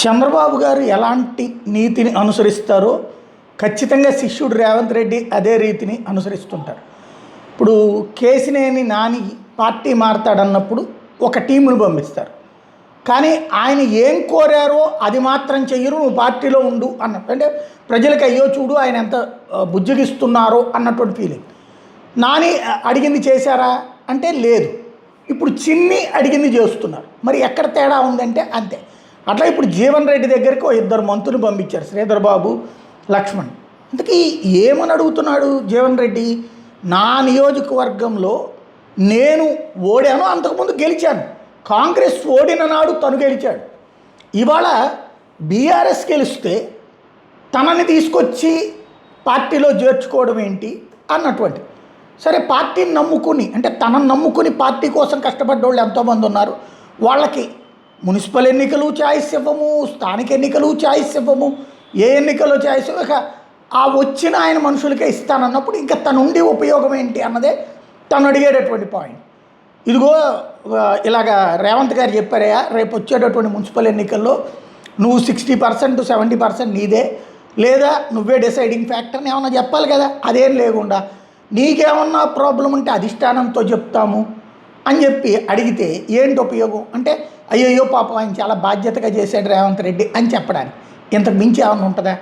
చంద్రబాబు గారు ఎలాంటి నీతిని అనుసరిస్తారో ఖచ్చితంగా శిష్యుడు రేవంత్ రెడ్డి అదే రీతిని అనుసరిస్తుంటారు. ఇప్పుడు కేసినేని నాని పార్టీ మారతాడన్నప్పుడు ఒక టీమును పంపిస్తారు, కానీ ఆయన ఏం కోరారో అది మాత్రం చెయ్యరు, నువ్వు పార్టీలో ఉండు అన్నట్టు. అంటే ప్రజలకు అయ్యో చూడు ఆయన ఎంత బుజ్జగిస్తున్నారో అన్నటువంటి ఫీలింగ్. నాని అడిగింది చేశారా అంటే లేదు. ఇప్పుడు చిన్ని అడిగింది చేస్తున్నారు. మరి ఎక్కడ తేడా ఉందంటే అంతే. అట్లా ఇప్పుడు జీవన్ రెడ్డి దగ్గరికి ఓ ఇద్దరు మంత్రులు పంపించారు, శ్రీధర్ బాబు, లక్ష్మణ్. అందుకే ఏమని అడుగుతున్నాడు జీవన్ రెడ్డి? నా నియోజకవర్గంలో నేను ఓడాను, అంతకుముందు గెలిచాను. కాంగ్రెస్ ఓడిన నాడు తను గెలిచాడు. ఇవాళ బీఆర్ఎస్ గెలిస్తే తనని తీసుకొచ్చి పార్టీలో చేర్చుకోవడం ఏంటి అన్నటువంటి. సరే, పార్టీని నమ్ముకుని, అంటే తనను నమ్ముకుని పార్టీ కోసం కష్టపడ్డ వాళ్ళు ఎంతోమంది ఉన్నారు. వాళ్ళకి మున్సిపల్ ఎన్నికలు ఛాయిస్ ఇవ్వము, స్థానిక ఎన్నికలు ఛాయిస్ ఇవ్వము, ఏ ఎన్నికల్లో ఛాయిస్ ఇక ఆ వచ్చిన ఆయన మనుషులకే ఇస్తానన్నప్పుడు ఇంకా తనుండి ఉపయోగం ఏంటి అన్నదే తను అడిగేటటువంటి పాయింట్. ఇదిగో ఇలాగ రేవంత్ గారు చెప్పారయ్యా, రేపు వచ్చేటటువంటి మున్సిపల్ ఎన్నికల్లో నువ్వు 60% 70% నీదే, లేదా నువ్వే డిసైడింగ్ ఫ్యాక్టర్ని ఏమన్నా చెప్పాలి కదా. అదేం లేకుండా నీకేమన్నా ప్రాబ్లం ఉంటే అధిష్టానంతో చెప్తాము అని చెప్పి అడిగితే ఏంటి ఉపయోగం? అంటే అయ్యయ్యో పాపం ఆయన చాలా బాధ్యతగా చేశాడు రేవంత్ రెడ్డి అని చెప్పడానికి ఇంతకు మించి ఏమన్నా ఉంటుందా?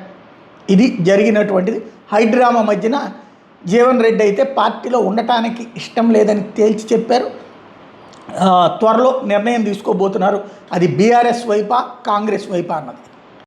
ఇది జరిగినటువంటిది. హైడ్రామా మధ్యన జీవన్ రెడ్డి అయితే పార్టీలో ఉండటానికి ఇష్టం లేదని తేల్చి చెప్పారు. త్వరలో నిర్ణయం తీసుకోబోతున్నారు. అది బీఆర్ఎస్ వైపా కాంగ్రెస్ వైపా అన్నది.